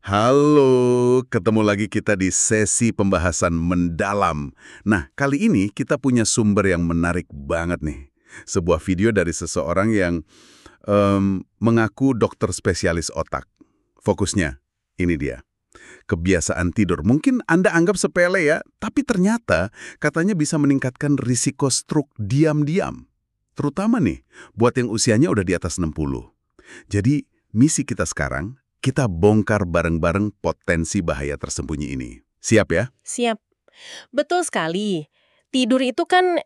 Halo, ketemu lagi kita di sesi pembahasan mendalam. Nah, kali ini kita punya sumber yang menarik banget nih. Sebuah video dari seseorang yang mengaku dokter spesialis otak. Fokusnya, ini dia. Kebiasaan tidur. Mungkin Anda anggap sepele ya, tapi ternyata katanya bisa meningkatkan risiko stroke diam-diam. Terutama nih, buat yang usianya udah di atas 60. Jadi, misi kita sekarang, kita bongkar bareng-bareng potensi bahaya tersembunyi ini. Siap ya? Siap. Betul sekali. Tidur itu kan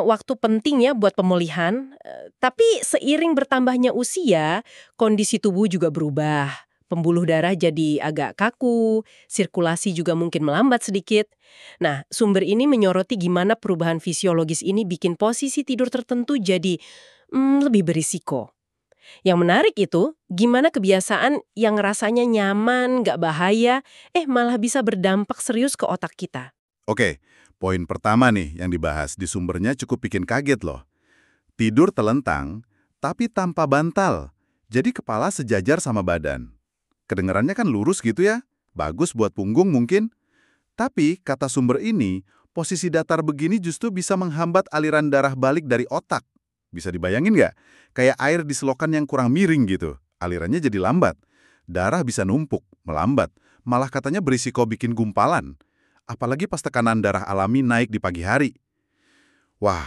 waktu penting ya buat pemulihan, tapi seiring bertambahnya usia, kondisi tubuh juga berubah. Pembuluh darah jadi agak kaku, sirkulasi juga mungkin melambat sedikit. Nah, sumber ini menyoroti gimana perubahan fisiologis ini bikin posisi tidur tertentu jadi lebih berisiko. Yang menarik itu, gimana kebiasaan yang rasanya nyaman, nggak bahaya, malah bisa berdampak serius ke otak kita. Oke, poin pertama nih yang dibahas di sumbernya cukup bikin kaget loh. Tidur telentang, tapi tanpa bantal. Jadi kepala sejajar sama badan. Kedengarannya kan lurus gitu ya? Bagus buat punggung mungkin. Tapi, kata sumber ini, posisi datar begini justru bisa menghambat aliran darah balik dari otak. Bisa dibayangin nggak? Kayak air di selokan yang kurang miring gitu. Alirannya jadi lambat. Darah bisa numpuk, melambat. Malah katanya berisiko bikin gumpalan. Apalagi pas tekanan darah alami naik di pagi hari. Wah,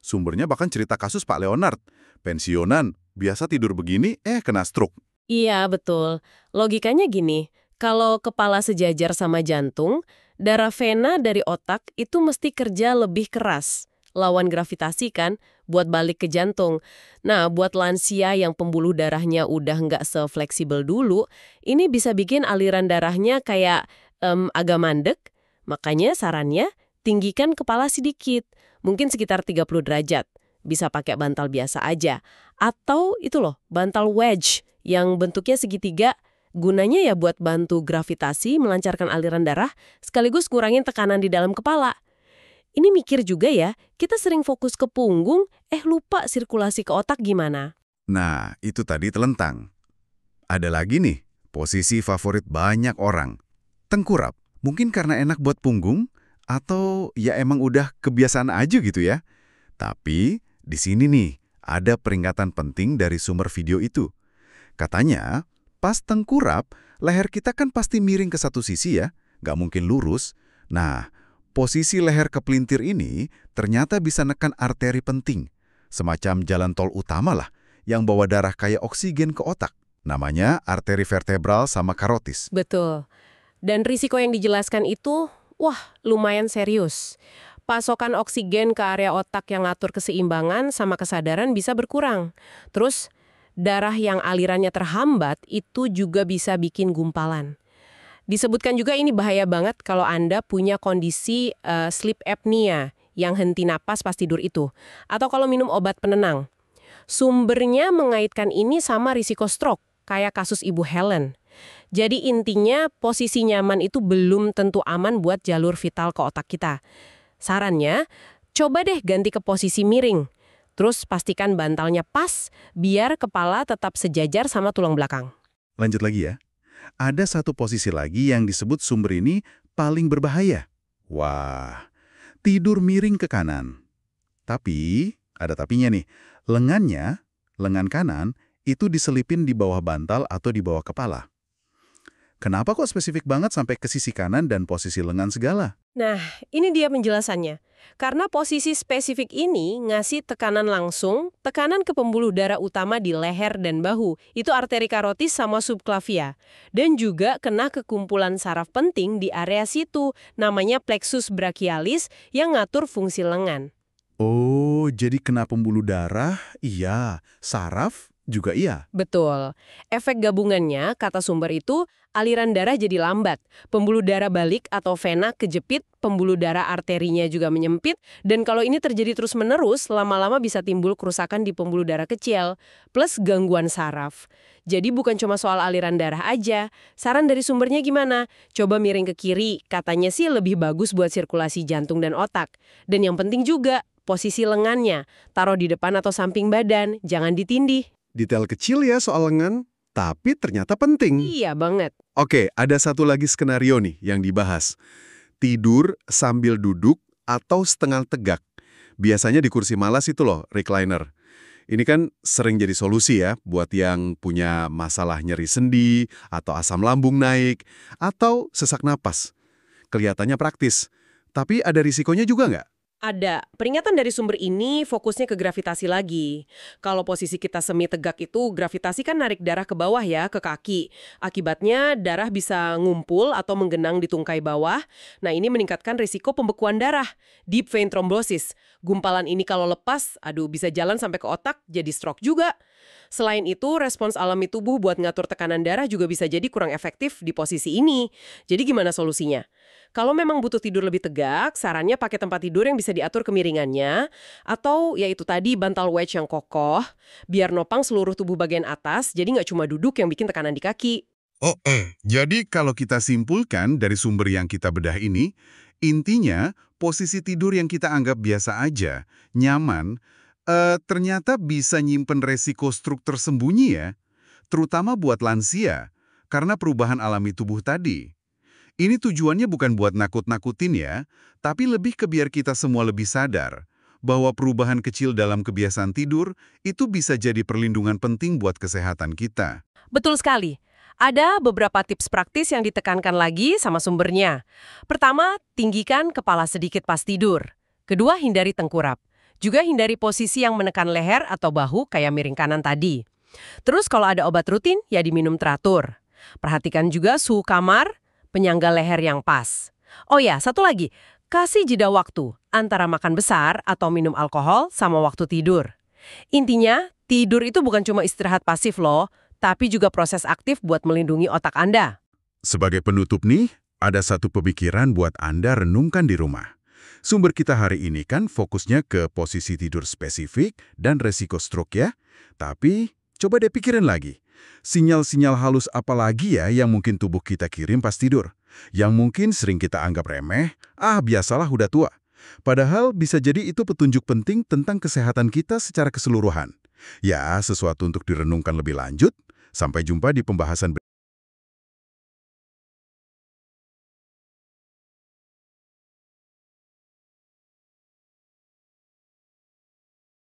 sumbernya bahkan cerita kasus Pak Leonard. Pensiunan, biasa tidur begini, kena stroke. Iya, betul. Logikanya gini, kalau kepala sejajar sama jantung, darah vena dari otak itu mesti kerja lebih keras. Lawan gravitasi kan, buat balik ke jantung. Nah, buat lansia yang pembuluh darahnya udah nggak sefleksibel dulu, ini bisa bikin aliran darahnya kayak agak mandek. Makanya sarannya, tinggikan kepala sedikit, mungkin sekitar 30 derajat. Bisa pakai bantal biasa aja. Atau itu loh, bantal wedge yang bentuknya segitiga, gunanya ya buat bantu gravitasi melancarkan aliran darah, sekaligus ngurangin tekanan di dalam kepala. Ini mikir juga ya, kita sering fokus ke punggung, lupa sirkulasi ke otak gimana. Nah, itu tadi telentang. Ada lagi nih, posisi favorit banyak orang. Tengkurap. Mungkin karena enak buat punggung, atau ya emang udah kebiasaan aja gitu ya. Tapi, di sini nih, ada peringatan penting dari sumber video itu. Katanya, pas tengkurap, leher kita kan pasti miring ke satu sisi ya, nggak mungkin lurus. Nah, posisi leher kepelintir ini ternyata bisa nekan arteri penting, semacam jalan tol utama lah, yang bawa darah kayak oksigen ke otak. Namanya arteri vertebral sama karotis. Betul. Dan risiko yang dijelaskan itu, wah, lumayan serius. Pasokan oksigen ke area otak yang ngatur keseimbangan sama kesadaran bisa berkurang. Terus, darah yang alirannya terhambat itu juga bisa bikin gumpalan. Disebutkan juga ini bahaya banget kalau Anda punya kondisi sleep apnea yang henti napas pas tidur itu. Atau kalau minum obat penenang. Sumbernya mengaitkan ini sama risiko stroke, kayak kasus Ibu Helen. Jadi intinya posisi nyaman itu belum tentu aman buat jalur vital ke otak kita. Sarannya, coba deh ganti ke posisi miring. Terus pastikan bantalnya pas, biar kepala tetap sejajar sama tulang belakang. Lanjut lagi ya. Ada satu posisi lagi yang disebut sumber ini paling berbahaya. Wah, tidur miring ke kanan. Tapi, ada tapinya nih, lengan kanan, itu diselipin di bawah bantal atau di bawah kepala. Kenapa kok spesifik banget sampai ke sisi kanan dan posisi lengan segala? Nah, ini dia penjelasannya. Karena posisi spesifik ini ngasih tekanan langsung, tekanan ke pembuluh darah utama di leher dan bahu. Itu arteri karotis sama subclavia. Dan juga kena ke kumpulan saraf penting di area situ, namanya plexus brachialis yang ngatur fungsi lengan. Oh, jadi kena pembuluh darah, iya. Saraf juga iya. Betul. Efek gabungannya, kata sumber itu, aliran darah jadi lambat. Pembuluh darah balik atau vena kejepit, pembuluh darah arterinya juga menyempit, dan kalau ini terjadi terus-menerus, lama-lama bisa timbul kerusakan di pembuluh darah kecil, plus gangguan saraf. Jadi bukan cuma soal aliran darah aja. Saran dari sumbernya gimana? Coba miring ke kiri, katanya sih lebih bagus buat sirkulasi jantung dan otak. Dan yang penting juga, posisi lengannya, taruh di depan atau samping badan, jangan ditindih. Detail kecil ya soal lengan, tapi ternyata penting. Iya banget. Oke, ada satu lagi skenario nih yang dibahas. Tidur sambil duduk atau setengah tegak. Biasanya di kursi malas itu loh, recliner. Ini kan sering jadi solusi ya buat yang punya masalah nyeri sendi, atau asam lambung naik, atau sesak napas. Kelihatannya praktis, tapi ada risikonya juga nggak? Ada. Peringatan dari sumber ini fokusnya ke gravitasi lagi. Kalau posisi kita semi tegak itu, gravitasi kan narik darah ke bawah ya, ke kaki. Akibatnya darah bisa ngumpul atau menggenang di tungkai bawah. Nah, ini meningkatkan risiko pembekuan darah, deep vein thrombosis. Gumpalan ini kalau lepas, aduh bisa jalan sampai ke otak, jadi stroke juga. Selain itu, respons alami tubuh buat ngatur tekanan darah juga bisa jadi kurang efektif di posisi ini. Jadi gimana solusinya? Kalau memang butuh tidur lebih tegak, sarannya pakai tempat tidur yang bisa diatur kemiringannya, atau yaitu tadi bantal wedge yang kokoh, biar nopang seluruh tubuh bagian atas, jadi nggak cuma duduk yang bikin tekanan di kaki. Jadi kalau kita simpulkan dari sumber yang kita bedah ini, intinya posisi tidur yang kita anggap biasa aja, nyaman, ternyata bisa nyimpen resiko stroke tersembunyi ya, terutama buat lansia, karena perubahan alami tubuh tadi. Ini tujuannya bukan buat nakut-nakutin ya, tapi lebih ke biar kita semua lebih sadar bahwa perubahan kecil dalam kebiasaan tidur itu bisa jadi perlindungan penting buat kesehatan kita. Betul sekali. Ada beberapa tips praktis yang ditekankan lagi sama sumbernya. Pertama, tinggikan kepala sedikit pas tidur. Kedua, hindari tengkurap. Juga hindari posisi yang menekan leher atau bahu kayak miring kanan tadi. Terus kalau ada obat rutin, ya diminum teratur. Perhatikan juga suhu kamar, penyangga leher yang pas. Oh ya, satu lagi, kasih jeda waktu antara makan besar atau minum alkohol sama waktu tidur. Intinya, tidur itu bukan cuma istirahat pasif loh, tapi juga proses aktif buat melindungi otak Anda. Sebagai penutup nih, ada satu pemikiran buat Anda renungkan di rumah. Sumber kita hari ini kan fokusnya ke posisi tidur spesifik dan resiko stroke ya. Tapi, coba deh pikirin lagi. Sinyal-sinyal halus apa lagi ya yang mungkin tubuh kita kirim pas tidur? Yang mungkin sering kita anggap remeh, biasalah udah tua. Padahal bisa jadi itu petunjuk penting tentang kesehatan kita secara keseluruhan. Ya, sesuatu untuk direnungkan lebih lanjut. Sampai jumpa di pembahasan berikutnya.